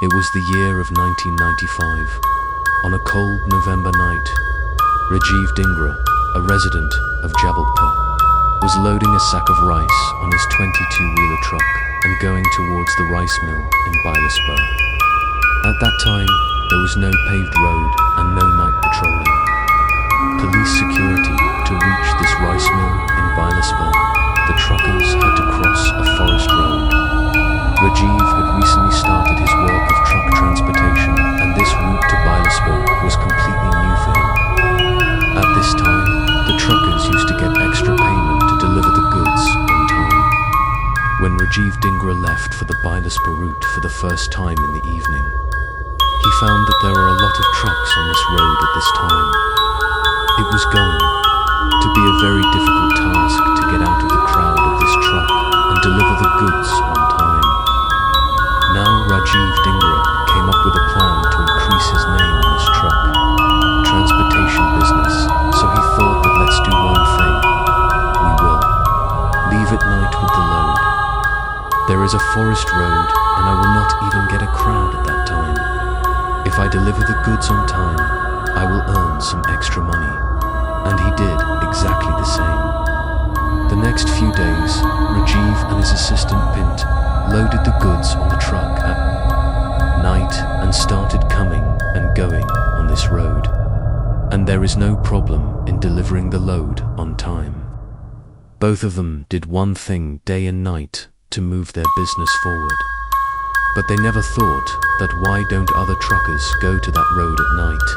It was the year of 1995. On a cold November night, Rajiv Dhingra, a resident of Jabalpur, was loading a sack of rice on his 22-wheeler truck and going towards the rice mill in Bilaspur. At that time, there was no paved road and no night patrolling. Police security to reach this rice mill in Bilaspur, the truckers had to cross a forest road. Rajiv had recently started his work of truck transportation, and this route to Bilaspur was completely new for him. At this time, the truckers used to get extra payment to deliver the goods on time. When Rajiv Dhingra left for the Bilaspur route for the first time in the evening, he found that there were a lot of trucks on this road at this time. It was going to be a very difficult task to get out of the crowd of this truck and deliver the goods on time. Now Rajiv Dhingra came up with a plan to increase his name in this truck transportation business, so he thought that let's do one thing. We will leave at night with the load. There is a forest road and I will not even get a crowd at that time. If I deliver the goods on time, I will earn some extra money. And he did exactly the same. The next few days, Rajiv and his assistant Pint loaded the goods on the truck at night and started coming and going on this road. And there is no problem in delivering the load on time. Both of them did one thing day and night to move their business forward. But they never thought that why don't other truckers go to that road at night?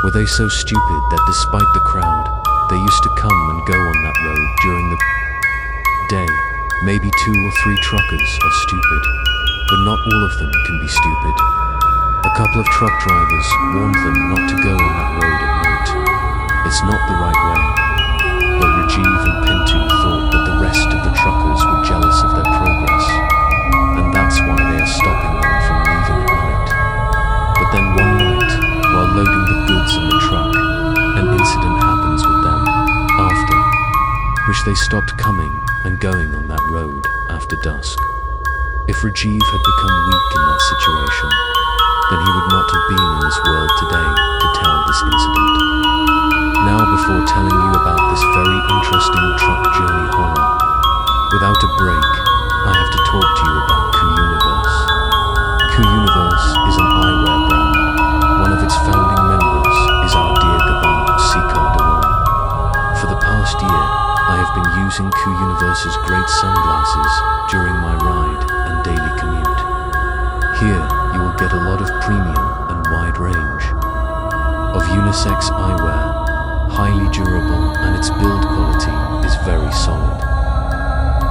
Were they so stupid that despite the crowd, they used to come and go on that road during the day? Maybe 2 or 3 truckers are stupid, but not all of them can be stupid. A couple of truck drivers warned them not to go on that road at night. It's not the right way. But Rajiv and Pintu thought that the rest of the truckers were jealous of their progress, and that's why they are stopping them from leaving at night. But then one night, while loading the goods in the truck, an incident happens with them, after which they stopped coming and going on that road after dusk. If Rajiv had become weak in that situation, then he would not have been in this world today to tell this incident. Now, before telling you about this very interesting truck journey horror, without a break, I have to talk to you about Q-Universe. Q-Universe is an eyewear brand. One of its founding members is our dear Gaban Sikar Dewan. For the past year, I have been using Q-Universe's great sunglasses during my ride and daily commute. Here, you will get a lot of premium and wide range of unisex eyewear, highly durable, and its build quality is very solid.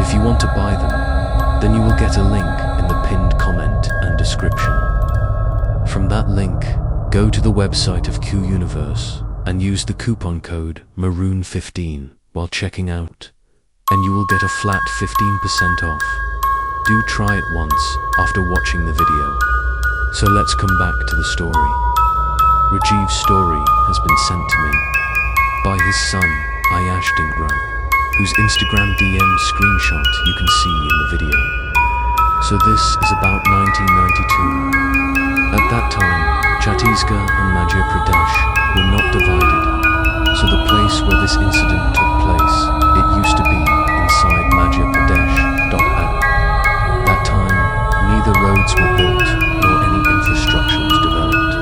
If you want to buy them, then you will get a link in the pinned comment and description. From that link, go to the website of Q-Universe and use the coupon code MAROON15 while checking out, and you will get a flat 15% off. Do try it once after watching the video. So let's come back to the story. Rajiv's story has been sent to me by his son, Ayash Dhingra, whose Instagram DM screenshot you can see in the video. So this is about 1992. At that time, Chhattisgarh and Madhya Pradesh were not divided, so the place where this incident took place, it used to be inside Madhya Pradesh. At that time, neither roads were built nor any infrastructure was developed.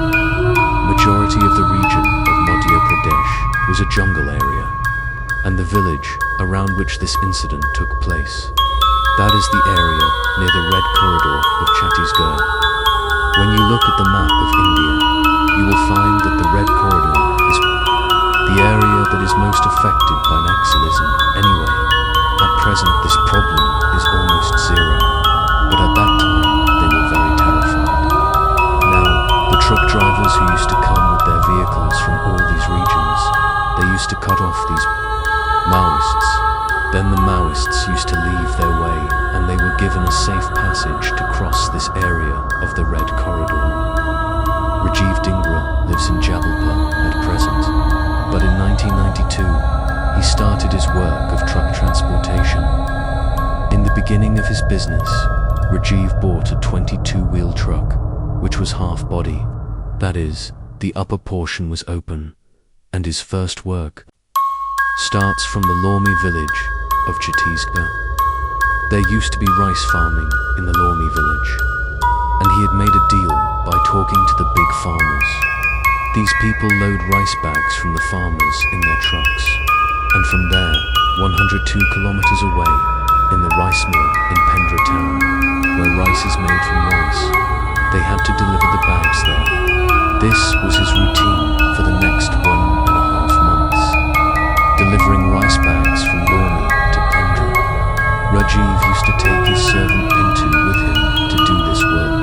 Majority of the region of Madhya Pradesh was a jungle area, and the village around which this incident took place, that is the area near the Red Corridor of Chhattisgarh. When you look at the map of India, you will find that the Red Corridor is the area that is most affected by Naxalism. Anyway, at present this problem is almost zero, but at that time they were very terrified. Now, the truck drivers who used to come with their vehicles from all these regions, they used to cut off these Maoists. Then the Maoists used to leave their way, and they were given a safe passage to cross this area of the Red Corridor. Rajiv Dhingra lives in Jabalpur at present, but in 1992, he started his work of truck transportation. In the beginning of his business, Rajiv bought a 22-wheel truck which was half body. That is, the upper portion was open, and his first work starts from the Lormi village of Chhattisgarh. There used to be rice farming in the Lormi village, and he had made a deal by talking to the big farmers. These people load rice bags from the farmers in their trucks, and from there, 102 kilometers away, in the rice mill in Pendra town, where rice is made from rice, they had to deliver the bags there. This was his routine for the next 1.5 months, delivering rice bags from Lormi to Pendra. Rajiv used to take his servant Pintu with him to do this work.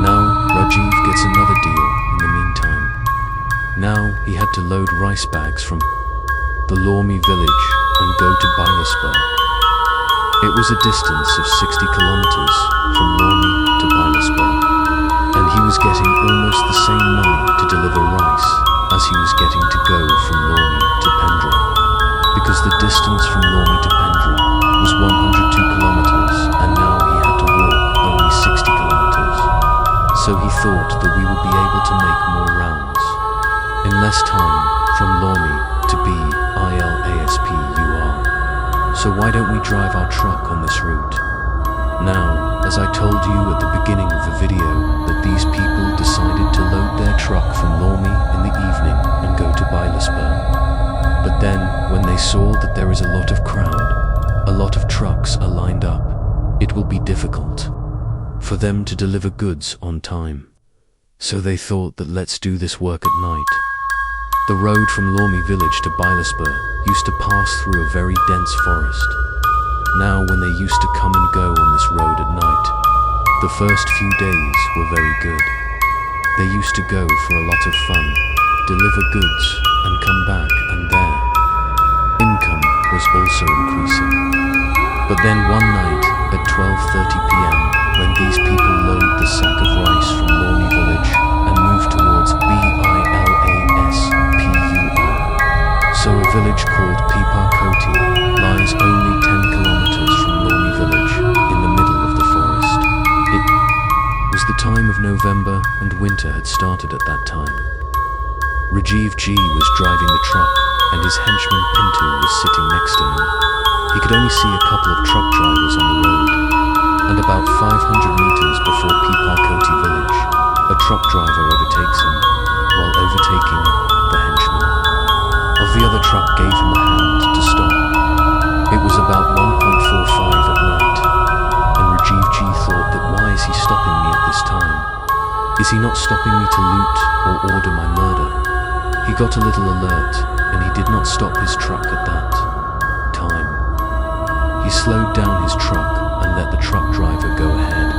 Now, Rajiv gets another deal in the meantime. Now, he had to load rice bags from the Lormi village and go to Bilaspur. It was a distance of 60 kilometers from Lormi to Bilaspur, and he was getting almost the same money to deliver rice as he was getting to go from Lormi to Pendra, because the distance from Lormi to Pendra was 102 kilometers, and now he had to walk only 60 kilometers. So he thought that we would be able to make more rounds in less time from Lormi to Bilaspur. So why don't we drive our truck on this route? Now, as I told you at the beginning of the video, that these people decided to load their truck from Lormi in the evening and go to Bilaspur. But then, when they saw that there is a lot of crowd, a lot of trucks are lined up, it will be difficult for them to deliver goods on time. So they thought that let's do this work at night. The road from Lormi village to Bilaspur used to pass through a very dense forest. Now when they used to come and go on this road at night, the first few days were very good. They used to go for a lot of fun, deliver goods, and come back, and their income was also increasing. But then one night at 12:30 p.m, when these people load the sack of rice from Lormi village and move towards Bilaspur, so a village called Pipakoti lies only 10 kilometers from Lormi village in the middle of the forest. It was the time of November and winter had started at that time. Rajiv Ji was driving the truck and his henchman Pintu was sitting next to him. He could only see a couple of truck drivers on the road, and about 500 meters before Pipakoti village, a truck driver overtakes him while overtaking the henchman of the other truck gave him a hand to stop. It was about 1:45 at night, and Rajiv Ji thought that why is he stopping me at this time? Is he not stopping me to loot or order my murder? He got a little alert, and he did not stop his truck at that time. He slowed down his truck and let the truck driver go ahead.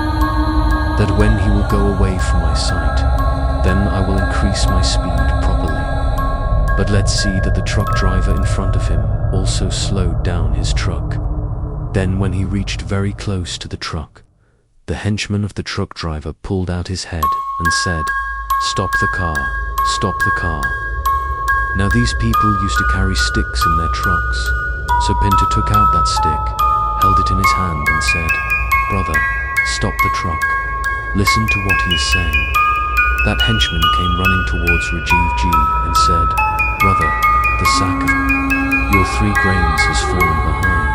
That when he will go away from my sight, then I will increase my speed properly. But let's see that the truck driver in front of him also slowed down his truck. Then when he reached very close to the truck, the henchman of the truck driver pulled out his head and said, "Stop the car, stop the car." Now these people used to carry sticks in their trucks, so Pintu took out that stick, held it in his hand and said, "Brother, stop the truck. Listen to what he is saying." That henchman came running towards Rajiv Ji and said, "Brother, the sack of your 3 grains has fallen behind.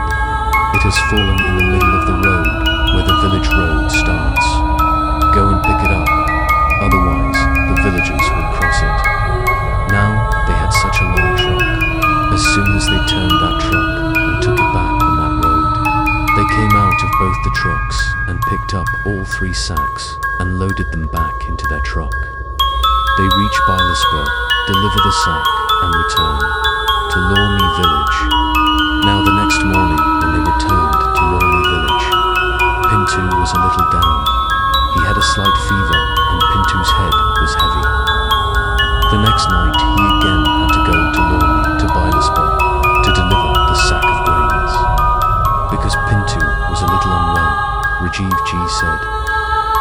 It has fallen in the middle of the road where the village road starts. Go and pick it up, otherwise the villagers will cross it." Now they had such a long truck. As soon as they turned that truck and took it back on that road, they came out of both the trucks and picked up all 3 sacks and loaded them back into their truck. They reach Bilaspur, deliver the sack, and return to Lormi village. Now the next morning, when they returned to Lormi village, Pintu was a little down. He had a slight fever, and Pintu's head was heavy. The next night, he again had to go to Lormi to Bilaspur to deliver the sack of grains. Because Pintu was a little unwell, Rajiv Ji said,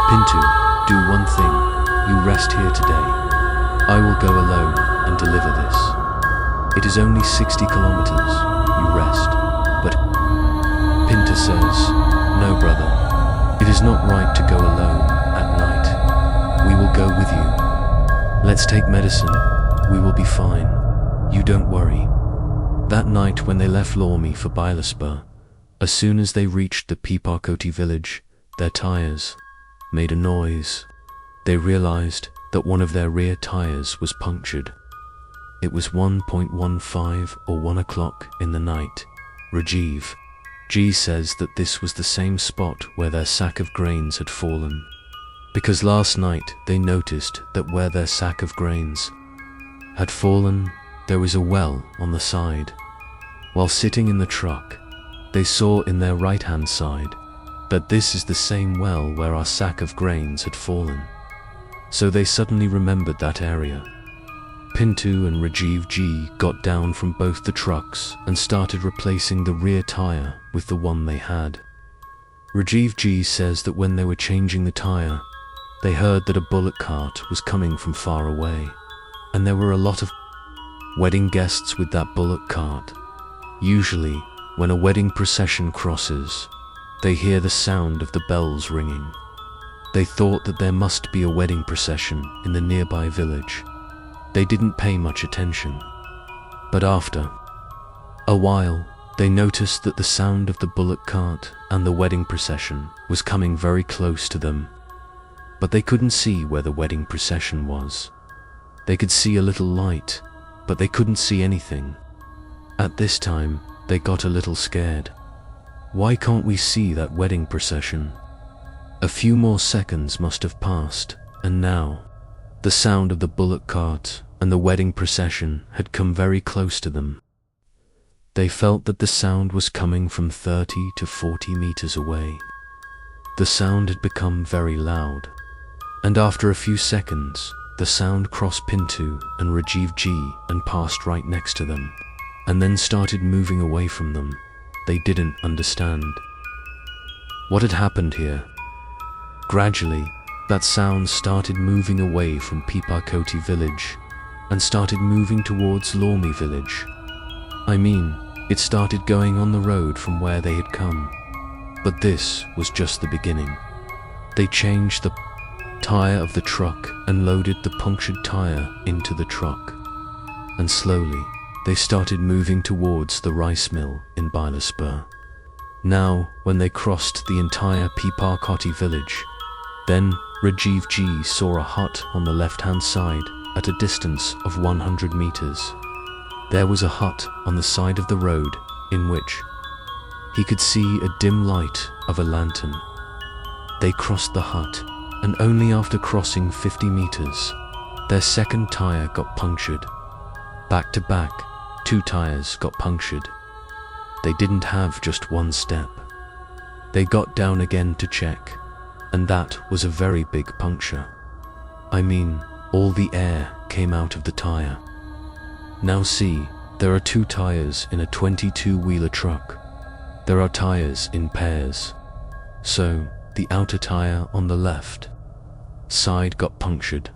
"Pintu, do one thing. You rest here today. I will go alone and deliver this. It is only 60 kilometers. You rest." But Pintu says, "No, brother. It is not right to go alone at night. Let's take medicine. We will be fine. You don't worry. That night when they left Lormi for Bilaspur, as soon as they reached the Piparkoti village, their tires made a noise. They realized that one of their rear tires was punctured. It was 1:15 or 1 o'clock in the night. Rajiv G says that this was the same spot where their sack of grains had fallen, because last night they noticed that where their sack of grains had fallen, there was a well on the side. While sitting in the truck, they saw in their right-hand side that this is the same well where our sack of grains had fallen. So they suddenly remembered that area. Pintu and Rajiv G got down from both the trucks and started replacing the rear tire with the one they had. Rajiv G says that when they were changing the tire, they heard that a bullock cart was coming from far away, and there were a lot of wedding guests with that bullock cart. Usually, when a wedding procession crosses, they hear the sound of the bells ringing. They thought that there must be a wedding procession in the nearby village. They didn't pay much attention. But after a while, they noticed that the sound of the bullock cart and the wedding procession was coming very close to them. But they couldn't see where the wedding procession was. They could see a little light, but they couldn't see anything. At this time, they got a little scared. Why can't we see that wedding procession? A few more seconds must have passed, and now, the sound of the bullock cart and the wedding procession had come very close to them. They felt that the sound was coming from 30 to 40 meters away. The sound had become very loud, and after a few seconds, the sound crossed Pintu and Rajiv G and passed right next to them, and then started moving away from them. They didn't understand what had happened here. Gradually, that sound started moving away from Piparkoti village and started moving towards Lormi village. I mean, it started going on the road from where they had come. But this was just the beginning. They changed the tire of the truck and loaded the punctured tire into the truck. And slowly, they started moving towards the rice mill in Bilaspur. Now, when they crossed the entire Piparkoti village, then Rajiv G saw a hut on the left-hand side at a distance of 100 meters. There was a hut on the side of the road in which he could see a dim light of a lantern. They crossed the hut, and only after crossing 50 meters, their second tire got punctured. Back to back, 2 tires got punctured. They didn't have just one step. They got down again to check, and that was a very big puncture. I mean, all the air came out of the tire. Now see, there are 2 tires in a 22-wheeler truck. There are tires in pairs. So, the outer tire on the left side got punctured.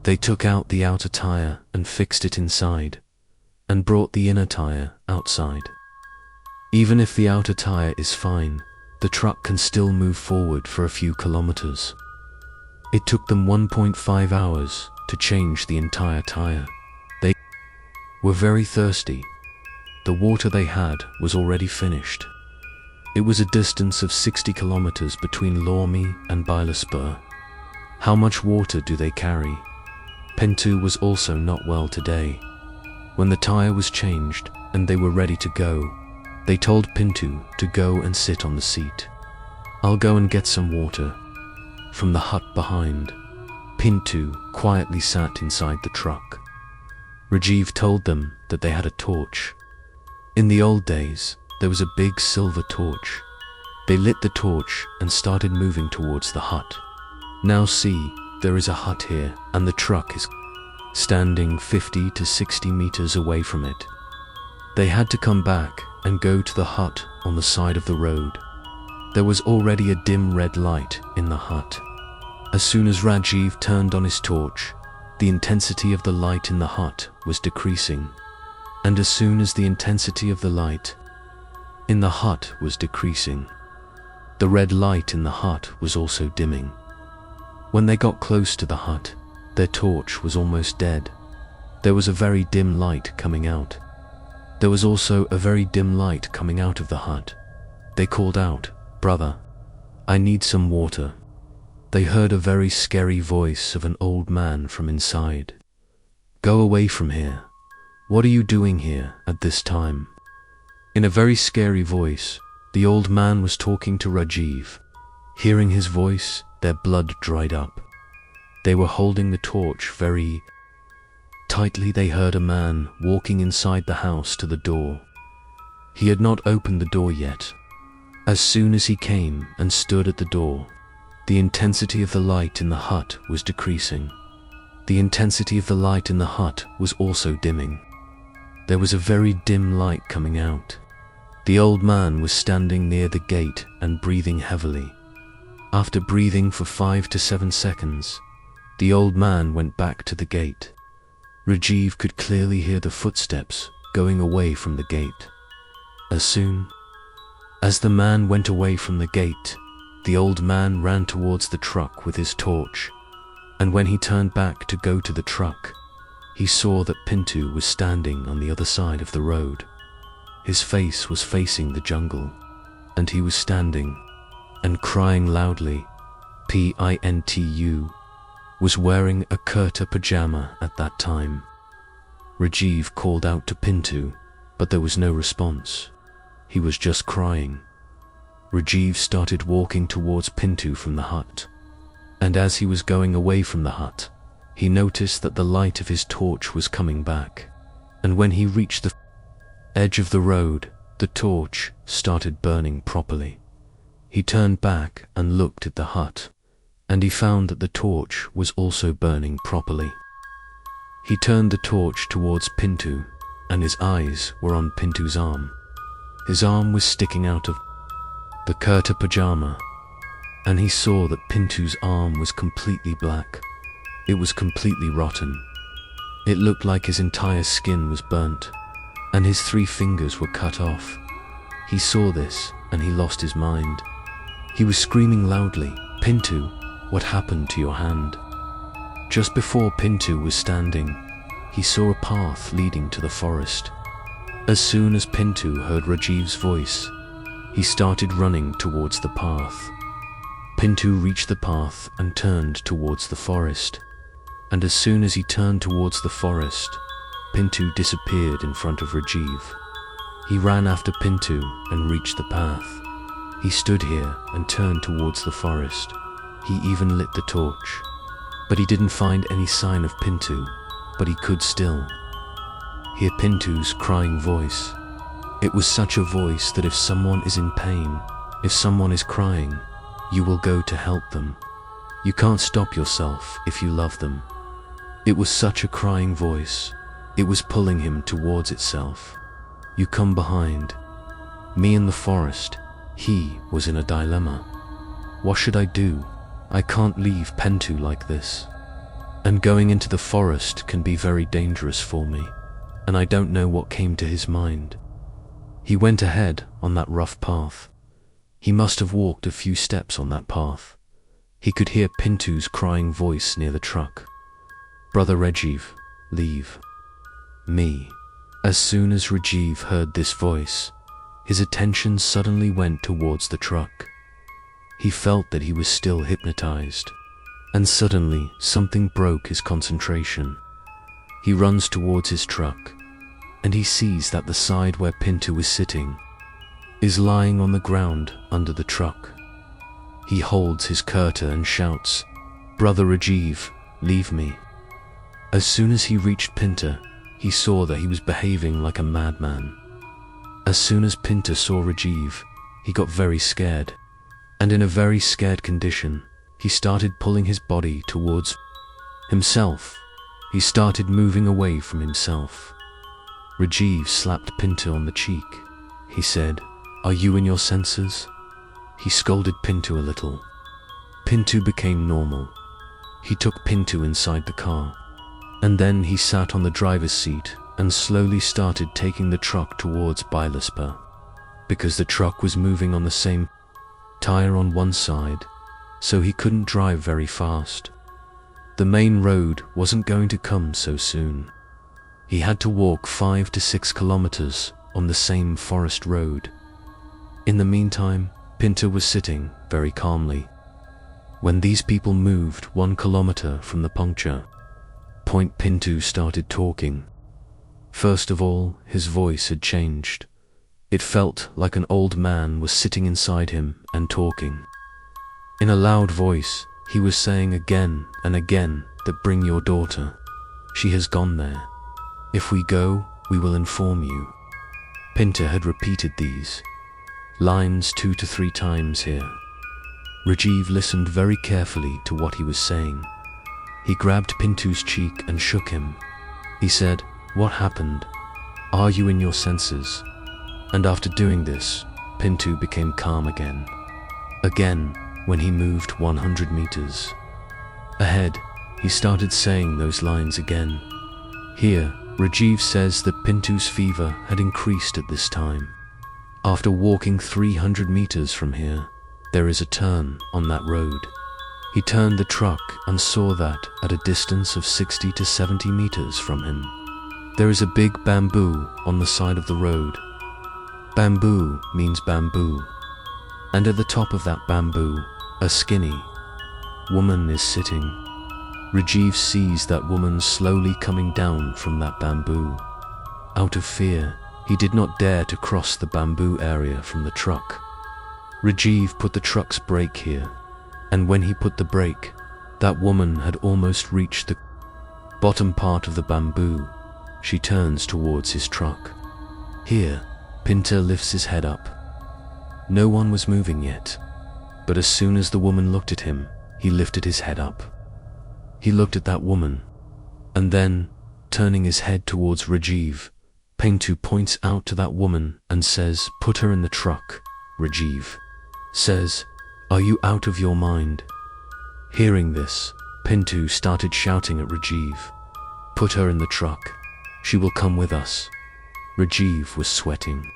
They took out the outer tire and fixed it inside, and brought the inner tire outside. Even if the outer tire is fine, the truck can still move forward for a few kilometers. It took them 1.5 hours to change the entire tire. They were very thirsty. The water they had was already finished. It was a distance of 60 kilometers between Lormi and Bilaspur. How much water do they carry? Pintu was also not well today. When the tire was changed and they were ready to go, they told Pintu to go and sit on the seat. I'll go and get some water from the hut behind. Pintu quietly sat inside the truck. Rajiv told them that they had a torch. In the old days, there was a big silver torch. They lit the torch and started moving towards the hut. Now see, there is a hut here, and the truck is standing 50 to 60 meters away from it. They had to come back and go to the hut on the side of the road. There was already a dim red light in the hut. As soon as Rajiv turned on his torch, the intensity of the light in the hut was decreasing. And as soon as the intensity of the light in the hut was decreasing, the red light in the hut was also dimming. When they got close to the hut, Their torch was almost dead. There was a very dim light coming out. There was also a very dim light coming out of the hut. They called out, "Brother, I need some water." They heard a very scary voice of an old man from inside. "Go away from here. What are you doing here at this time?" In a very scary voice, the old man was talking to Rajiv. Hearing his voice, their blood dried up. They were holding the torch very tightly. They heard a man walking inside the house to the door. He had not opened the door yet. As soon as he came and stood at the door, the intensity of the light in the hut was decreasing. The intensity of the light in the hut was also dimming. There was a very dim light coming out. The old man was standing near the gate and breathing heavily. After breathing for 5 to 7 seconds, the old man went back to the gate. Rajiv could clearly hear the footsteps going away from the gate. As soon as the man went away from the gate, the old man ran towards the truck with his torch, and when he turned back to go to the truck, he saw that Pintu was standing on the other side of the road. His face was facing the jungle, and he was standing and crying loudly. Pintu was wearing a kurta pajama at that time. Rajiv called out to Pintu, but there was no response. He was just crying. Rajiv started walking towards Pintu from the hut, and as he was going away from the hut, he noticed that the light of his torch was coming back, and when he reached the edge of the road, the torch started burning properly. He turned back and looked at the hut, and he found that the torch was also burning properly. He turned the torch towards Pintu, and his eyes were on Pintu's arm. His arm was sticking out of the kurta pajama, and he saw that Pintu's arm was completely black. It was completely rotten. It looked like his entire skin was burnt, and his 3 fingers were cut off. He saw this, and he lost his mind. He was screaming loudly, "Pintu, what happened to your hand?" Just before Pintu was standing, he saw a path leading to the forest. As soon as Pintu heard Rajiv's voice, he started running towards the path. Pintu reached the path and turned towards the forest. And as soon as he turned towards the forest, Pintu disappeared in front of Rajiv. He ran after Pintu and reached the path. He stood here and turned towards the forest. He even lit the torch. But he didn't find any sign of Pintu, but he could still hear Pintu's crying voice. It was such a voice that if someone is in pain, if someone is crying, you will go to help them. You can't stop yourself if you love them. It was such a crying voice. It was pulling him towards itself. You come behind me in the forest. He was in a dilemma. What should I do? I can't leave Pintu like this. And going into the forest can be very dangerous for me, and I don't know what came to his mind. He went ahead on that rough path. He must have walked a few steps on that path. He could hear Pintu's crying voice near the truck. "Brother Rajiv, leave me." As soon as Rajiv heard this voice, his attention suddenly went towards the truck. He felt that he was still hypnotized, and suddenly something broke his concentration. He runs towards his truck, and he sees that the side where Pintu was sitting is lying on the ground under the truck. He holds his kurta and shouts, "Brother Rajiv, leave me." As soon as he reached Pintu, he saw that he was behaving like a madman. As soon as Pintu saw Rajiv, he got very scared, and in a very scared condition, he started pulling his body towards himself. He started moving away from himself. Rajiv slapped Pintu on the cheek. He said, "Are you in your senses?" He scolded Pintu a little. Pintu became normal. He took Pintu inside the car, and then he sat on the driver's seat and slowly started taking the truck towards Bilaspur. Because the truck was moving on the same tire on one side, so he couldn't drive very fast. The main road wasn't going to come so soon. He had to walk 5 to 6 kilometers on the same forest road. In the meantime, Pinto was sitting very calmly. When these people moved 1 kilometer from the puncture point, Pinto started talking. First of all, his voice had changed. It felt like an old man was sitting inside him and talking. In a loud voice, he was saying again and again that bring your daughter. She has gone there. If we go, we will inform you. Pinto had repeated these lines 2 to 3 times here. Rajiv listened very carefully to what he was saying. He grabbed Pinto's cheek and shook him. He said, "What happened? Are you in your senses?" And after doing this, Pinto became calm again. Again, when he moved 100 meters ahead, he started saying those lines again. Here, Rajiv says that Pinto's fever had increased at this time. After walking 300 meters from here, there is a turn on that road. He turned the truck and saw that at a distance of 60 to 70 meters from him, there is a big bamboo on the side of the road. Bamboo means bamboo. And at the top of that bamboo, a skinny woman is sitting. Rajiv sees that woman slowly coming down from that bamboo. Out of fear, he did not dare to cross the bamboo area from the truck. Rajiv put the truck's brake here, and when he put the brake, that woman had almost reached the bottom part of the bamboo. She turns towards his truck. Here, Pinto lifts his head up. No one was moving yet, but as soon as the woman looked at him, he lifted his head up. He looked at that woman, and then, turning his head towards Rajiv, Pinto points out to that woman and says, "Put her in the truck." Rajiv says, "Are you out of your mind?" Hearing this, Pinto started shouting at Rajiv, "Put her in the truck. She will come with us." Rajiv was sweating.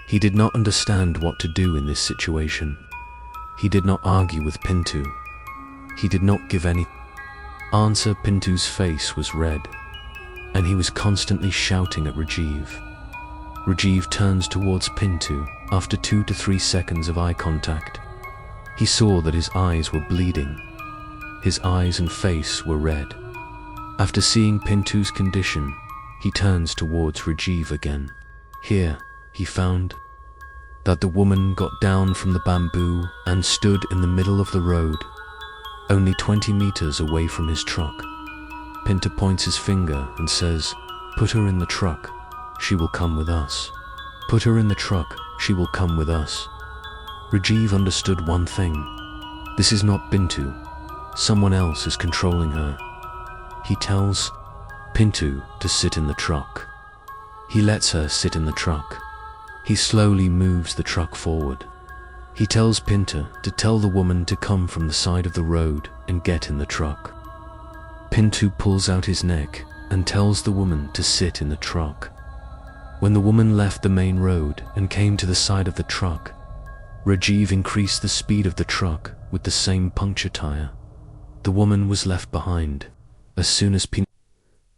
He did not understand what to do in this situation. He did not argue with Pinto. He did not give any answer. Pinto's face was red, and he was constantly shouting at Rajiv. Rajiv turns towards Pinto after 2 to 3 seconds of eye contact. He saw that his eyes were bleeding. His eyes and face were red. After seeing Pinto's condition, he turns towards Rajiv again. Here, he found that the woman got down from the bamboo and stood in the middle of the road, only 20 meters away from his truck. Pinto points his finger and says, "Put her in the truck. She will come with us. Put her in the truck. She will come with us." Rajiv understood one thing. This is not Pinto. Someone else is controlling her. He tells Pinto to sit in the truck. He lets her sit in the truck. He slowly moves the truck forward. He tells Pinto to tell the woman to come from the side of the road and get in the truck. Pinto pulls out his neck and tells the woman to sit in the truck. When the woman left the main road and came to the side of the truck, Rajiv increased the speed of the truck with the same puncture tire. The woman was left behind. As soon as Pinto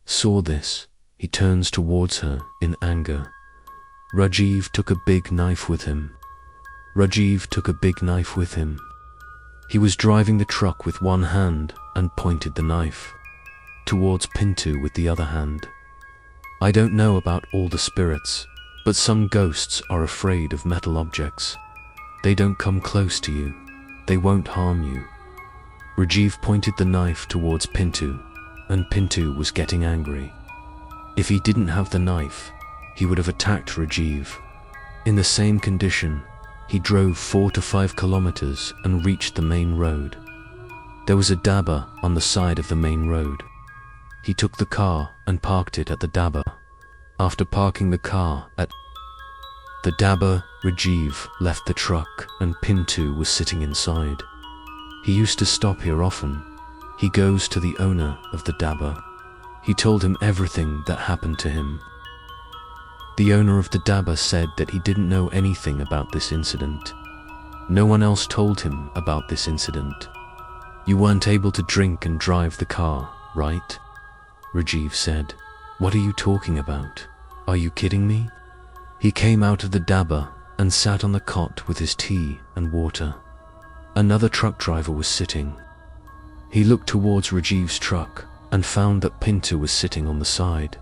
saw this, he turns towards her in anger. Rajiv took a big knife with him. He was driving the truck with one hand and pointed the knife towards Pinto with the other hand. I don't know about all the spirits, but some ghosts are afraid of metal objects. They don't come close to you. They won't harm you. Rajiv pointed the knife towards Pinto, and Pinto was getting angry. If he didn't have the knife, he would have attacked Rajiv. In the same condition, he drove 4 to 5 kilometers and reached the main road. There was a dabba on the side of the main road. He took the car and parked it at the dabba. After parking the car at the dabba, Rajiv left the truck and Pinto was sitting inside. He used to stop here often. He goes to the owner of the dabba. He told him everything that happened to him. The owner of the dabba said that he didn't know anything about this incident. No one else told him about this incident. You weren't able to drink and drive the car, right? Rajiv said. What are you talking about? Are you kidding me? He came out of the dabba and sat on the cot with his tea and water. Another truck driver was sitting. He looked towards Rajiv's truck and found that Pinta was sitting on the side.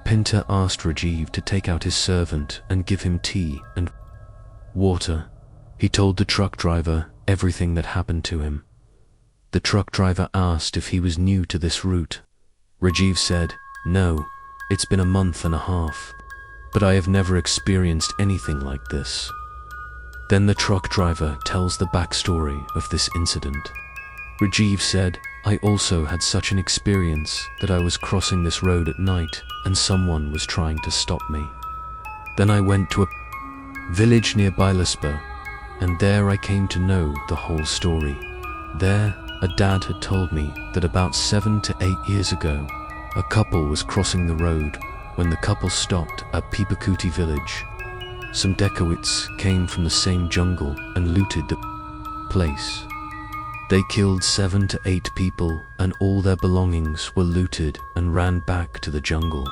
Pinta asked Rajiv to take out his servant and give him tea and water. He told the truck driver everything that happened to him. The truck driver asked if he was new to this route. Rajiv said, "No, it's been a month and a half, but I have never experienced anything like this." Then the truck driver tells the backstory of this incident. Rajiv said, "I also had such an experience that I was crossing this road at night and someone was trying to stop me. Then I went to a village near Bilaspur, and there I came to know the whole story. There, a dad had told me that about 7 to 8 years ago, a couple was crossing the road when the couple stopped at Pipakuti village. Some Dekawits came from the same jungle and looted the place. They killed 7 to 8 people and all their belongings were looted and ran back to the jungle.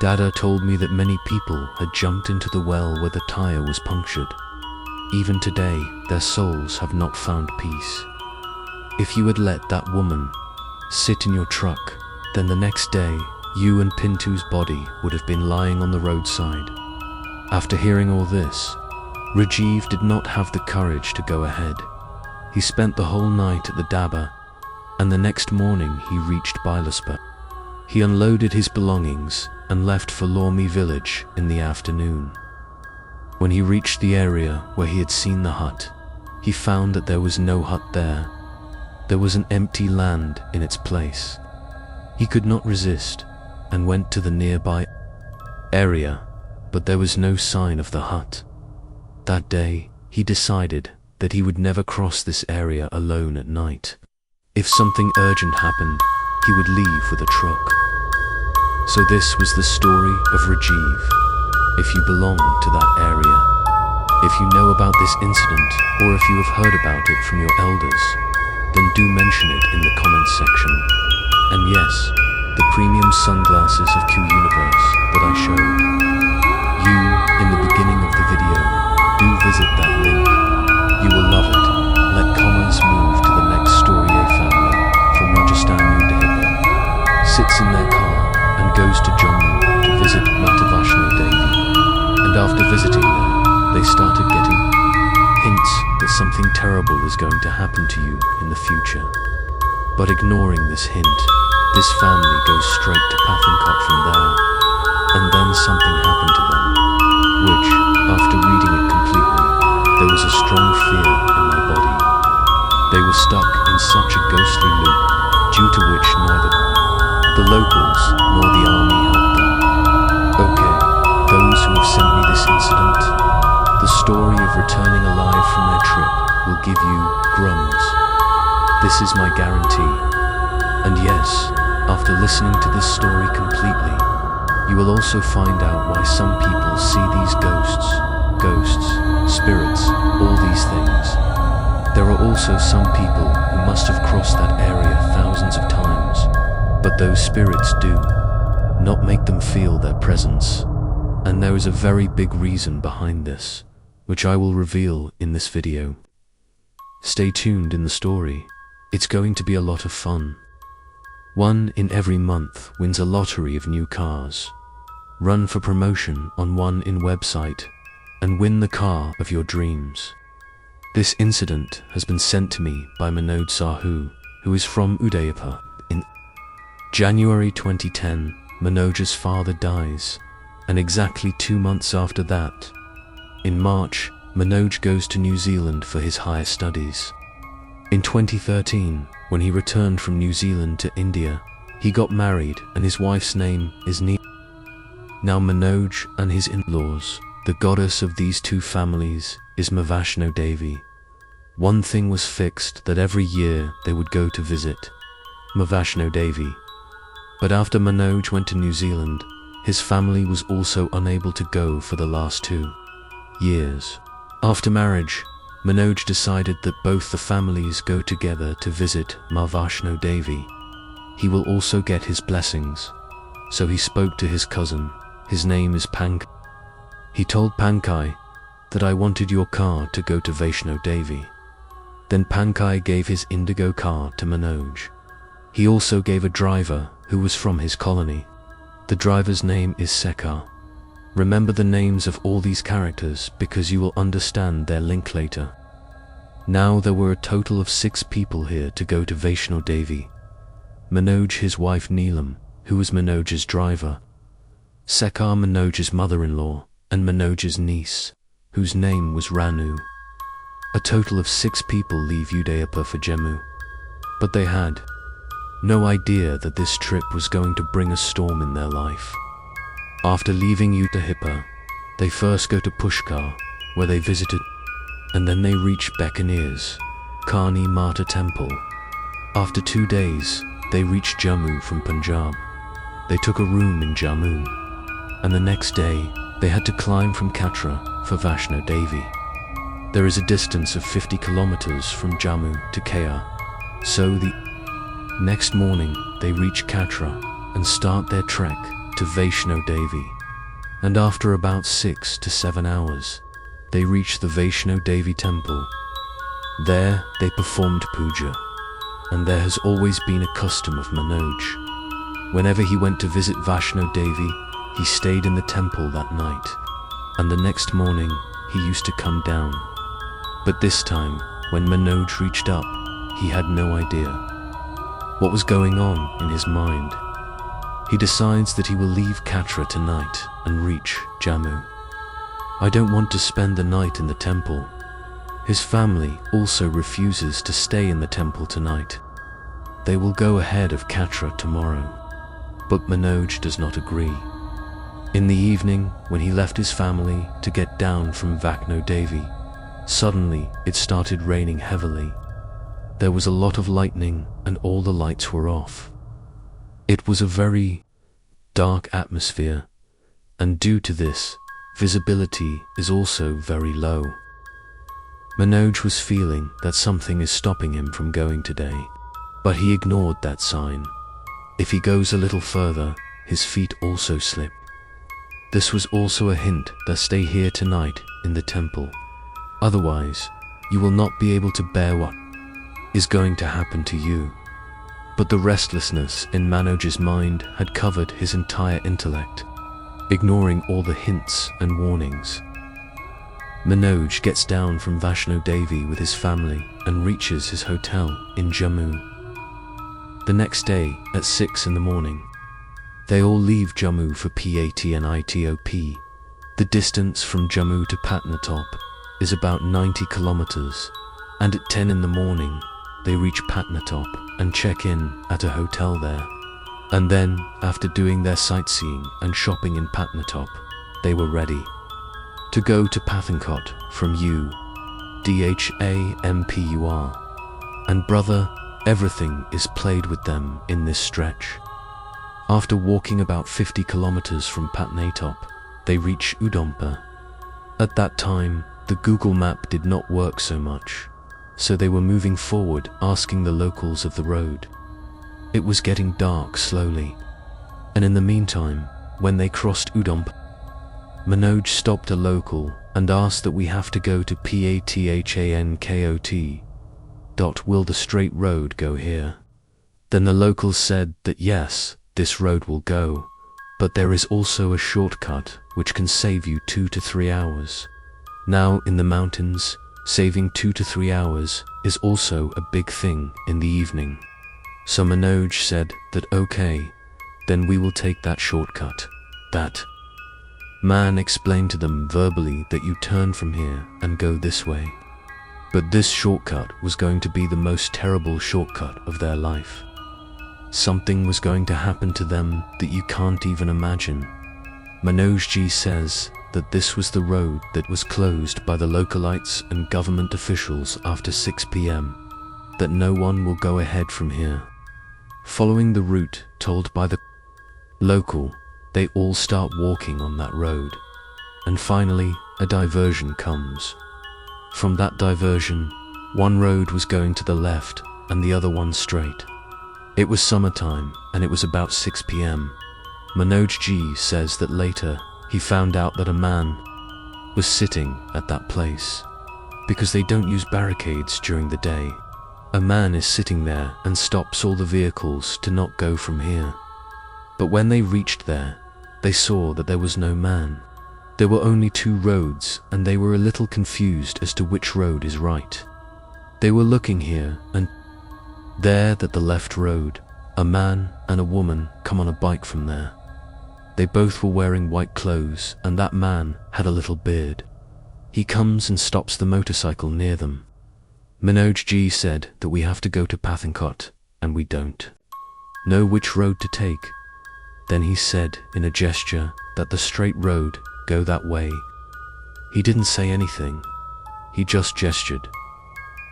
Dada told me that many people had jumped into the well where the tire was punctured. Even today, their souls have not found peace. If you had let that woman sit in your truck, then the next day, you and Pintu's body would have been lying on the roadside." After hearing all this, Rajiv did not have the courage to go ahead. He spent the whole night at the dabba, and the next morning he reached Bilaspur. He unloaded his belongings and left for Lormi village in the afternoon. When he reached the area where he had seen the hut, he found that there was no hut there. There was an empty land in its place. He could not resist and went to the nearby area, but there was no sign of the hut. That day, he decided that he would never cross this area alone at night. If something urgent happened, he would leave with a truck. So this was the story of Rajiv. If you belong to that area, if you know about this incident, or if you have heard about it from your elders, then do mention it in the comments section. And yes, the premium sunglasses of Q Universe that I showed you in the beginning of the video, do visit that link. You will love it. Let commas move to the next story. A family from Rajasthan New Delhi sits in their car and goes to Jammu to visit Mata Vaishno Devi. And after visiting there, they started getting hints that something terrible is going to happen to you in the future. But ignoring this hint, this family goes straight to Pathankot from there. And then something happened to them, which, after reading it completely, there was a strong fear in my body. They were stuck in such a ghostly loop, due to which neither the locals nor the army helped them. Okay, those who have sent me this incident, the story of returning alive from their trip will give you grums. This is my guarantee. And yes, after listening to this story completely, you will also find out why some people see these ghosts, spirits, all these things. There are also some people who must have crossed that area thousands of times, but those spirits do not make them feel their presence. And there is a very big reason behind this, which I will reveal in this video. Stay tuned in the story. It's going to be a lot of fun. 1 in every month wins a lottery of new cars. Run for promotion on 1 in website and win the car of your dreams. This incident has been sent to me by Manoj Sahu, who is from Udaipur. In January 2010, Manoj's father dies, and exactly 2 months after that, in March, Manoj goes to New Zealand for his higher studies. In 2013, when he returned from New Zealand to India, he got married and his wife's name is Neela. Now Manoj and his in-laws, the goddess of these two families, is Ma Vaishno Devi. One thing was fixed, that every year they would go to visit Ma Vaishno Devi. But after Manoj went to New Zealand, his family was also unable to go for the last 2 years. After marriage, Manoj decided that both the families go together to visit Ma Vaishno Devi. He will also get his blessings. So he spoke to his cousin. His name is Pankaj. He told Pankaj that I wanted your car to go to Vaishno Devi. Then Pankaj gave his indigo car to Manoj. He also gave a driver who was from his colony. The driver's name is Sekar. Remember the names of all these characters because you will understand their link later. Now there were a total of 6 people here to go to Vaishno Devi. Manoj, his wife Neelam, who was Manoj's driver, Sekar, Manoj's mother-in-law, and Manoj's niece, whose name was Ranu. A total of 6 people leave Udaipur for Jammu. But they had no idea that this trip was going to bring a storm in their life. After leaving Udaipur, they first go to Pushkar, where they visited, and then they reach Bikaner's Karni Mata temple. After 2 days, they reached Jammu from Punjab. They took a room in Jammu, and the next day, they had to climb from Katra for Vaishno Devi. There is a distance of 50 kilometers from Jammu to Kaya, so the next morning they reach Katra and start their trek to Vaishno Devi, and after about 6 to 7 hours, they reach the Vaishno Devi temple. There they performed puja, and there has always been a custom of Manoj. Whenever he went to visit Vaishno Devi, he stayed in the temple that night, and the next morning he used to come down. But this time, when Manoj reached up, he had no idea what was going on in his mind. He decides that he will leave Katra tonight and reach Jammu. I don't want to spend the night in the temple. His family also refuses to stay in the temple tonight. They will go ahead of Katra tomorrow. But Manoj does not agree. In the evening, when he left his family to get down from Vaishno Devi, suddenly it started raining heavily. There was a lot of lightning and all the lights were off. It was a very dark atmosphere, and due to this, visibility is also very low. Manoj was feeling that something is stopping him from going today, but he ignored that sign. If he goes a little further, his feet also slip. This was also a hint that stay here tonight in the temple. Otherwise, you will not be able to bear what is going to happen to you. But the restlessness in Manoj's mind had covered his entire intellect, ignoring all the hints and warnings. Manoj gets down from Vaishno Devi with his family and reaches his hotel in Jammu. The next day, at 6 in the morning, they all leave Jammu for PAT and ITOP. The distance from Jammu to Patna Top is about 90 kilometers, and at 10 in the morning, they reach Patna Top and check in at a hotel there. And then, after doing their sightseeing and shopping in Patna Top, they were ready to go to Pathankot from Udhampur. And brother, everything is played with them in this stretch. After walking about 50 kilometers from Patna Top, they reach Udhampur. At that time, the Google map did not work so much, so they were moving forward asking the locals of the road. It was getting dark slowly, and in the meantime, when they crossed Udhampur, Manoj stopped a local and asked that we have to go to Pathankot. Will the straight road go here? Then the locals said that yes, this road will go, but there is also a shortcut which can save you 2 to 3 hours. Now in the mountains, saving 2 to 3 hours is also a big thing in the evening. So Manoj said that okay, then we will take that shortcut. That man explained to them verbally that you turn from here and go this way. But this shortcut was going to be the most terrible shortcut of their life. Something was going to happen to them that you can't even imagine. Manoj ji says that this was the road that was closed by the localites and government officials after 6 p.m, that no one will go ahead from here. Following the route told by the local, they all start walking on that road, and finally a diversion comes. From that diversion, one road was going to the left and the other one straight. It was summertime and it was about 6 p.m. Manoj Ji says that later he found out that a man was sitting at that place because they don't use barricades during the day. A man is sitting there and stops all the vehicles to not go from here. But when they reached there, they saw that there was no man. There were only two roads and they were a little confused as to which road is right. They were looking here and there that the left road, a man and a woman come on a bike from there. They both were wearing white clothes and that man had a little beard. He comes and stops the motorcycle near them. Manoj Ji said that we have to go to Pathankot and we don't know which road to take. Then he said in a gesture that the straight road go that way. He didn't say anything. He just gestured.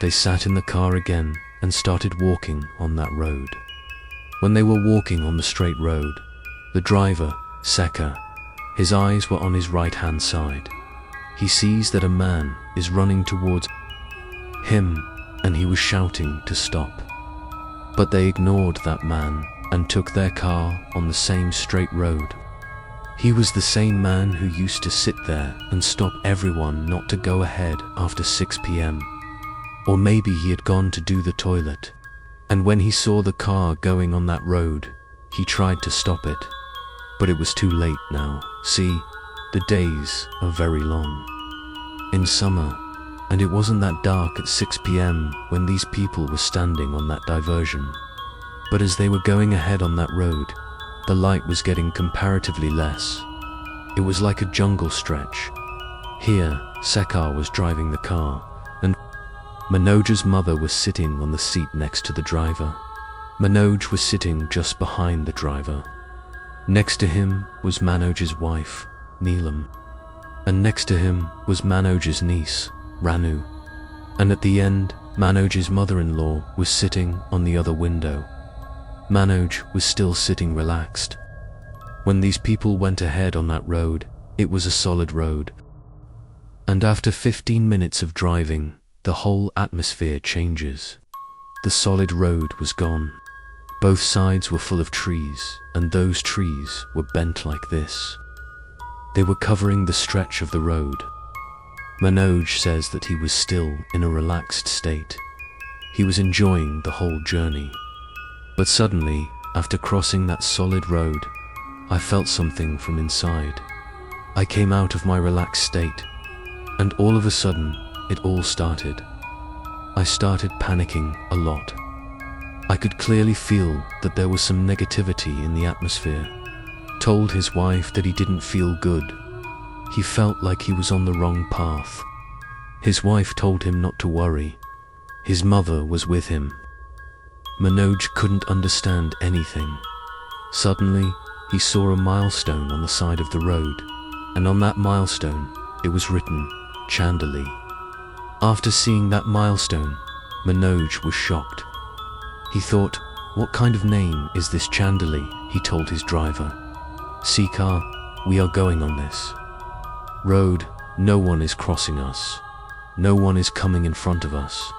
They sat in the car again and started walking on that road. When they were walking on the straight road, the driver, Sekar, his eyes were on his right-hand side. He sees that a man is running towards him and he was shouting to stop. But they ignored that man and took their car on the same straight road. He was the same man who used to sit there and stop everyone not to go ahead after 6 p.m. Or maybe he had gone to do the toilet, and when he saw the car going on that road, he tried to stop it. But it was too late now. See, the days are very long. In summer, and it wasn't that dark at 6 p.m. when these people were standing on that diversion. But as they were going ahead on that road, the light was getting comparatively less. It was like a jungle stretch. Here, Sekar was driving the car, and Manoj's mother was sitting on the seat next to the driver. Manoj was sitting just behind the driver. Next to him was Manoj's wife, Neelam. And next to him was Manoj's niece, Ranu. And at the end, Manoj's mother-in-law was sitting on the other window. Manoj was still sitting relaxed. When these people went ahead on that road, it was a solid road. And after 15 minutes of driving, the whole atmosphere changes. The solid road was gone. Both sides were full of trees, and those trees were bent like this. They were covering the stretch of the road. Manoj says that he was still in a relaxed state. He was enjoying the whole journey. But suddenly, after crossing that solid road, I felt something from inside. I came out of my relaxed state, and all of a sudden, it all started. I started panicking a lot. I could clearly feel that there was some negativity in the atmosphere. Told his wife that he didn't feel good. He felt like he was on the wrong path. His wife told him not to worry. His mother was with him. Manoj couldn't understand anything. Suddenly, he saw a milestone on the side of the road, and on that milestone, it was written, Chandali. After seeing that milestone, Manoj was shocked. He thought, what kind of name is this Chandali? He told his driver. Sekar, we are going on this road. No one is crossing us. No one is coming in front of us.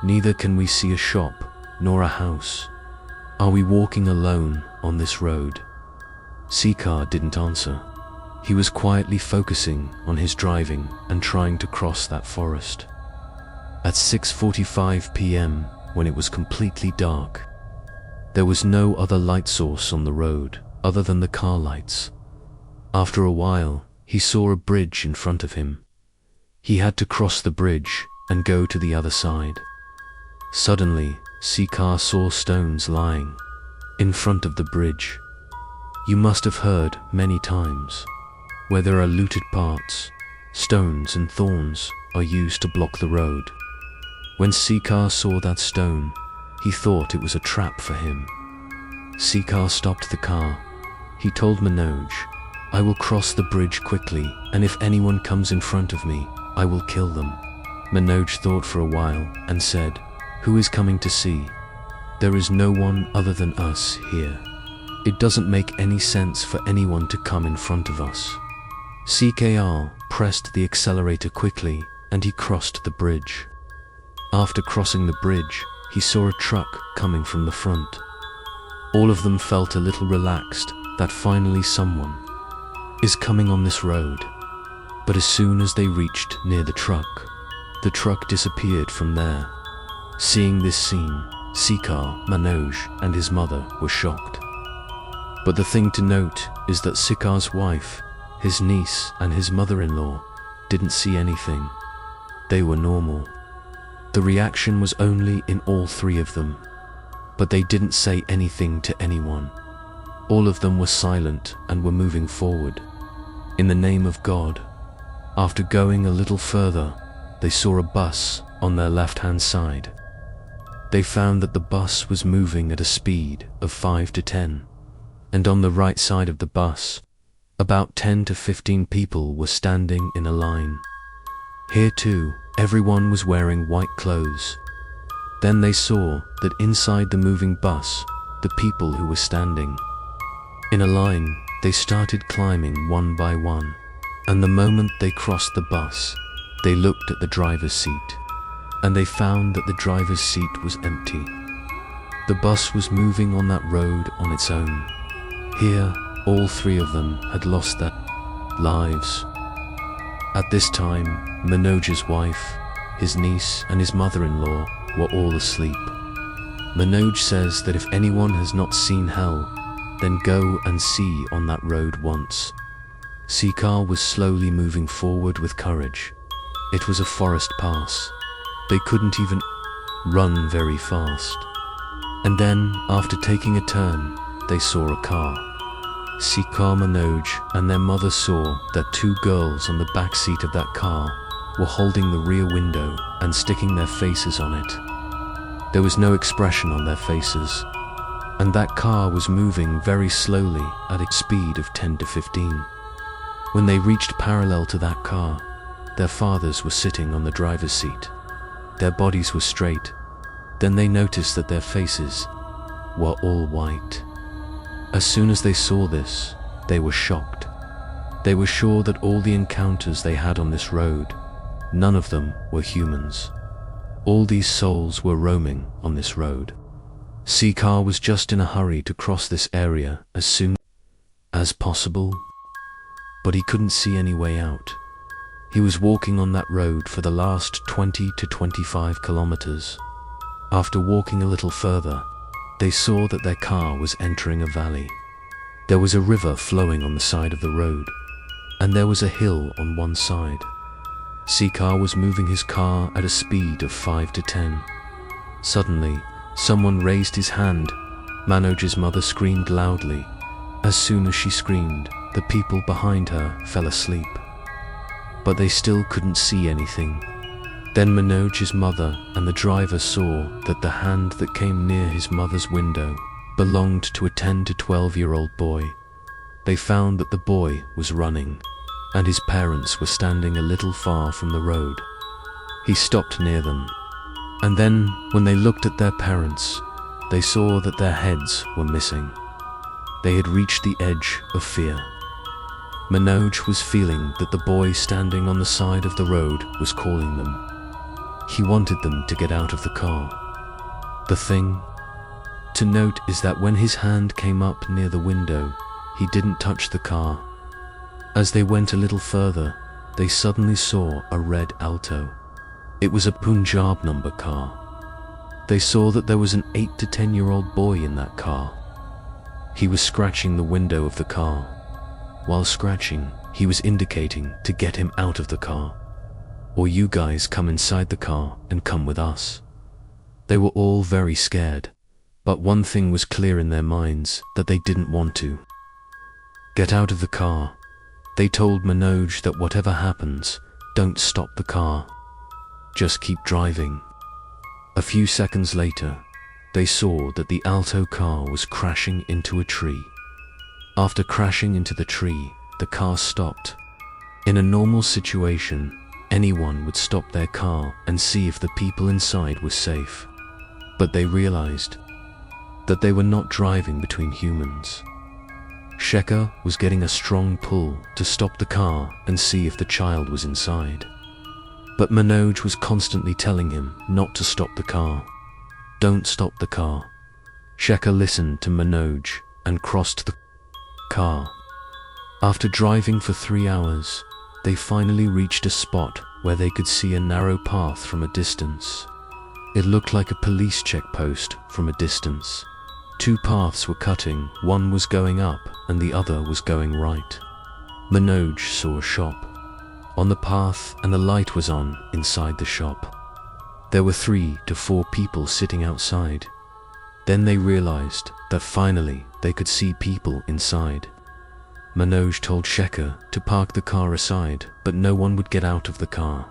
Neither can we see a shop, nor a house. Are we walking alone on this road? Sekar didn't answer. He was quietly focusing on his driving and trying to cross that forest. At 6:45 p.m., when it was completely dark, there was no other light source on the road other than the car lights. After a while, he saw a bridge in front of him. He had to cross the bridge and go to the other side. Suddenly, Sekar saw stones lying in front of the bridge. You must have heard many times, where there are looted parts, stones and thorns are used to block the road. When Sekar saw that stone, he thought it was a trap for him. Sekar stopped the car. He told Manoj, I will cross the bridge quickly, and if anyone comes in front of me, I will kill them. Manoj thought for a while and said, who is coming to see? There is no one other than us here. It doesn't make any sense for anyone to come in front of us. Sekar pressed the accelerator quickly and he crossed the bridge. After crossing the bridge, he saw a truck coming from the front. All of them felt a little relaxed that finally someone is coming on this road. But as soon as they reached near the truck disappeared from there. Seeing this scene, Sikar, Manoj, and his mother were shocked. But the thing to note is that Sikar's wife, his niece, and his mother-in-law didn't see anything. They were normal. The reaction was only in all three of them, but they didn't say anything to anyone. All of them were silent and were moving forward, in the name of God. After going a little further, they saw a bus on their left-hand side. They found that the bus was moving at a speed of 5 to 10, and on the right side of the bus, about 10 to 15 people were standing in a line. Here too, everyone was wearing white clothes. Then they saw that inside the moving bus, the people who were standing in a line, they started climbing one by one, and the moment they crossed the bus, they looked at the driver's seat, and they found that the driver's seat was empty. The bus was moving on that road on its own. Here, all three of them had lost their lives. At this time, Manoj's wife, his niece, and his mother-in-law were all asleep. Manoj says that if anyone has not seen hell, then go and see on that road once. Sikar was slowly moving forward with courage. It was a forest pass. They couldn't even run very fast. And then, after taking a turn, they saw a car. Sikar, Manoj, and their mother saw that two girls on the back seat of that car were holding the rear window and sticking their faces on it. There was no expression on their faces, and that car was moving very slowly at a speed of 10 to 15. When they reached parallel to that car, their fathers were sitting on the driver's seat. Their bodies were straight. Then they noticed that their faces were all white. As soon as they saw this, they were shocked. They were sure that all the encounters they had on this road, none of them were humans. All these souls were roaming on this road. Sikar was just in a hurry to cross this area as soon as possible, but he couldn't see any way out. He was walking on that road for the last 20 to 25 kilometers. After walking a little further, they saw that their car was entering a valley. There was a river flowing on the side of the road, and there was a hill on one side. Sikar was moving his car at a speed of 5 to 10. Suddenly, someone raised his hand. Manoj's mother screamed loudly. As soon as she screamed, the people behind her fell asleep. But they still couldn't see anything. Then Manoj's mother and the driver saw that the hand that came near his mother's window belonged to a 10 to 12-year-old boy. They found that the boy was running, and his parents were standing a little far from the road. He stopped near them, and then when they looked at their parents, they saw that their heads were missing. They had reached the edge of fear. Manoj was feeling that the boy standing on the side of the road was calling them. He wanted them to get out of the car. The thing to note is that when his hand came up near the window, he didn't touch the car. As they went a little further, they suddenly saw a red Alto. It was a Punjab number car. They saw that there was an 8 to 10-year-old boy in that car. He was scratching the window of the car. While scratching, he was indicating to get him out of the car. Or you guys come inside the car and come with us. They were all very scared, but one thing was clear in their minds, that they didn't want to get out of the car. They told Manoj that whatever happens, don't stop the car. Just keep driving. A few seconds later, they saw that the Alto car was crashing into a tree. After crashing into the tree, the car stopped. In a normal situation, anyone would stop their car and see if the people inside were safe. But they realized that they were not driving between humans. Shekhar was getting a strong pull to stop the car and see if the child was inside. But Manoj was constantly telling him not to stop the car. Don't stop the car. Shekhar listened to Manoj and crossed the car. After driving for 3 hours, they finally reached a spot where they could see a narrow path from a distance. It looked like a police checkpost from a distance. 2 paths were cutting, one was going up and the other was going right. Manoj saw a shop on the path and the light was on inside the shop. There were 3 to 4 people sitting outside. Then they realized that finally they could see people inside. Manoj told Shekhar to park the car aside, but no one would get out of the car.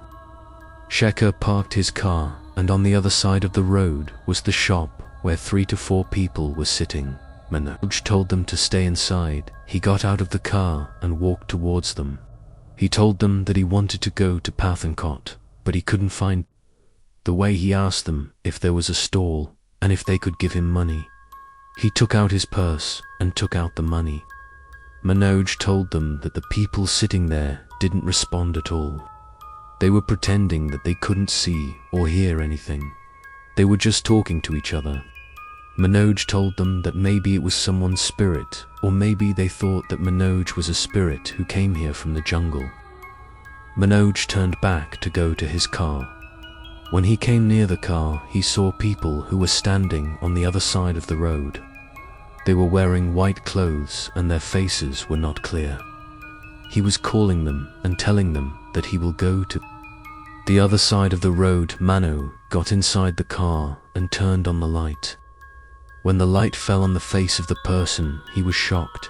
Shekhar parked his car, and on the other side of the road was the shop where 3 to 4 people were sitting. Manoj told them to stay inside. He got out of the car and walked towards them. He told them that he wanted to go to Pathankot, but he couldn't find the way. He asked them if there was a stall and if they could give him money. He took out his purse and took out the money. Manoj told them that the people sitting there didn't respond at all. They were pretending that they couldn't see or hear anything. They were just talking to each other. Manoj told them that maybe it was someone's spirit, or maybe they thought that Manoj was a spirit who came here from the jungle. Manoj turned back to go to his car. When he came near the car, he saw people who were standing on the other side of the road. They were wearing white clothes and their faces were not clear. He was calling them and telling them that he will go to the other side of the road. Mano got inside the car and turned on the light. When the light fell on the face of the person, he was shocked.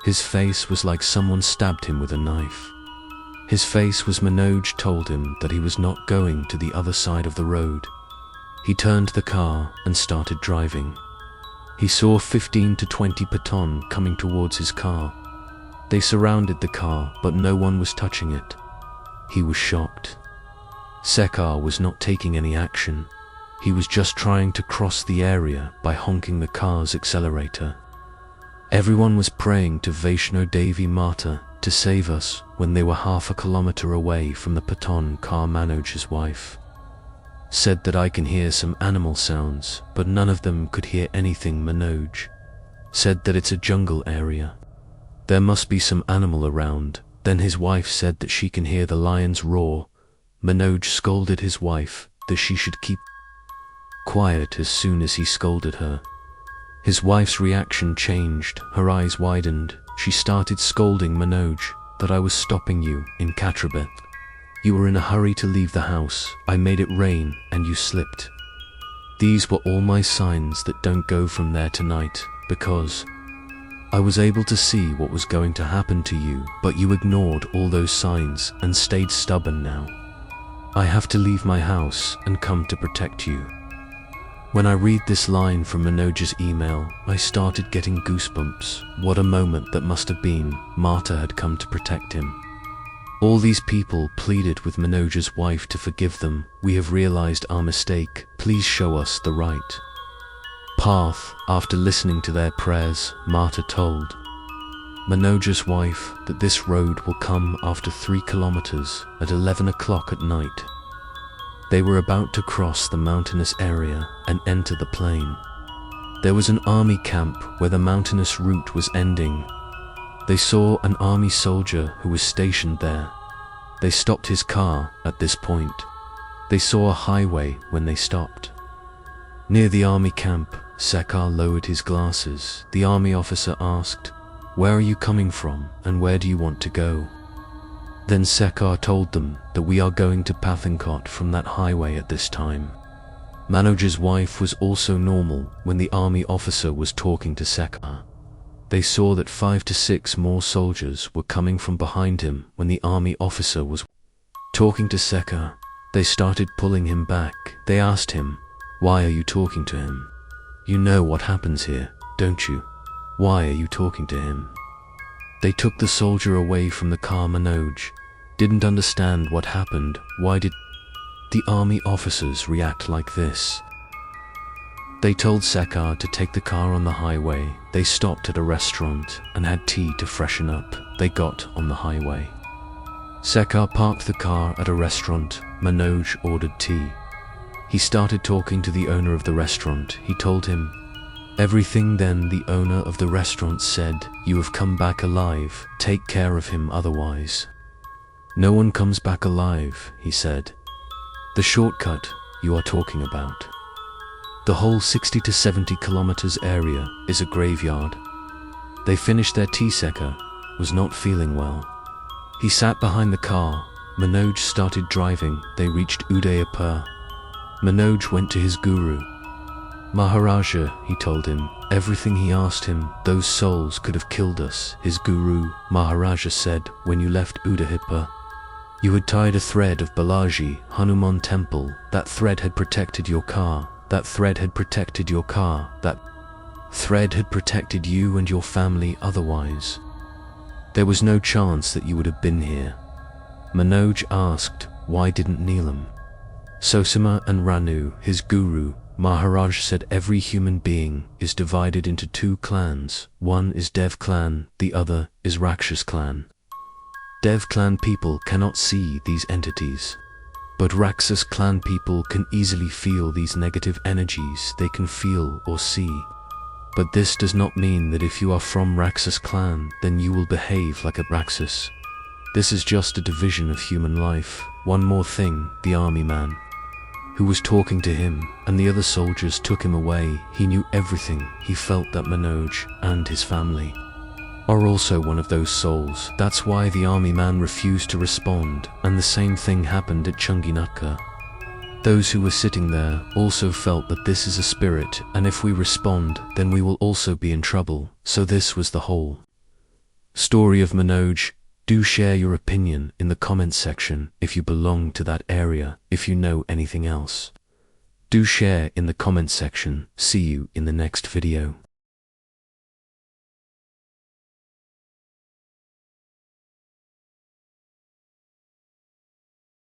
His face was like someone stabbed him with a knife. His face was Manoj told him that he was not going to the other side of the road. He turned the car and started driving. He saw 15 to 20 Pathan coming towards his car. They surrounded the car, but no one was touching it. He was shocked. Shekhar was not taking any action. He was just trying to cross the area by honking the car's accelerator. Everyone was praying to Vaishno Devi Mata to save us when they were half a kilometer away from the Pathan car. Manoj's wife said that I can hear some animal sounds, but none of them could hear anything. Manoj said that it's a jungle area. There must be some animal around. Then his wife said that she can hear the lions roar. Manoj scolded his wife that she should keep quiet as soon as he scolded her. His wife's reaction changed. Her eyes widened. She started scolding Manoj that I was stopping you in Katrabeth. You were in a hurry to leave the house. I made it rain and you slipped. These were all my signs that don't go from there tonight, because I was able to see what was going to happen to you, but you ignored all those signs and stayed stubborn now. I have to leave my house and come to protect you. When I read this line from Manoj's email, I started getting goosebumps. What a moment that must have been. Mata had come to protect him. All these people pleaded with Manoj's wife to forgive them. We have realized our mistake. Please show us the right path. After listening to their prayers, Mata told Manoj's wife that this road will come after 3 kilometers at 11 o'clock at night. They were about to cross the mountainous area and enter the plain. There was an army camp where the mountainous route was ending. They saw an army soldier who was stationed there. They stopped his car at this point. They saw a highway when they stopped. Near the army camp, Shekhar lowered his glasses. The army officer asked, "Where are you coming from and where do you want to go?" Then Shekhar told them that we are going to Pathankot from that highway at this time. Manoj's wife was also normal when the army officer was talking to Shekhar. They saw that 5 to 6 more soldiers were coming from behind him when the army officer was talking to Shekhar. They started pulling him back. They asked him, "Why are you talking to him? You know what happens here, don't you? Why are you talking to him?" They took the soldier away from the car. Manoj didn't understand what happened. Why did the army officers react like this? They told Shekhar to take the car on the highway. They stopped at a restaurant and had tea to freshen up. They got on the highway. Sekar parked the car at a restaurant. Manoj ordered tea. He started talking to the owner of the restaurant. He told him everything. Then the owner of the restaurant said, "You have come back alive. Take care of him, otherwise." "No one comes back alive," he said. "The shortcut you are talking about. The whole 60 to 70 kilometers area is a graveyard." They finished their tea. Sekar was not feeling well. He sat behind the car. Manoj started driving. They reached Udaipur. Manoj went to his guru. "Maharaja," he told him, everything he asked him. "Those souls could have killed us." His guru, Maharaja, said, "When you left Udaipur, you had tied a thread of Balaji, Hanuman temple. That thread had protected your car. That thread had protected your car. That thread had protected you and your family. Otherwise, there was no chance that you would have been here." Manoj asked, "Why didn't Neelam?" Sosima and Ranu, his guru, Maharaj, said, "Every human being is divided into two clans. One is Dev clan, the other is Rakshas clan. Dev clan people cannot see these entities, but Rakshas clan people can easily feel these negative energies. They can feel or see. But this does not mean that if you are from Rakshas clan, then you will behave like a Rakshas. This is just a division of human life." One more thing, the army man who was talking to him and the other soldiers took him away. He knew everything. He felt that Manoj and his family are also one of those souls. That's why the army man refused to respond, and the same thing happened at Chunginatka. Those who were sitting there also felt that this is a spirit, and if we respond, then we will also be in trouble. So this was the whole story of Manoj. Do share your opinion in the comments section if you belong to that area. If you know anything else, do share in the comments section. See you in the next video.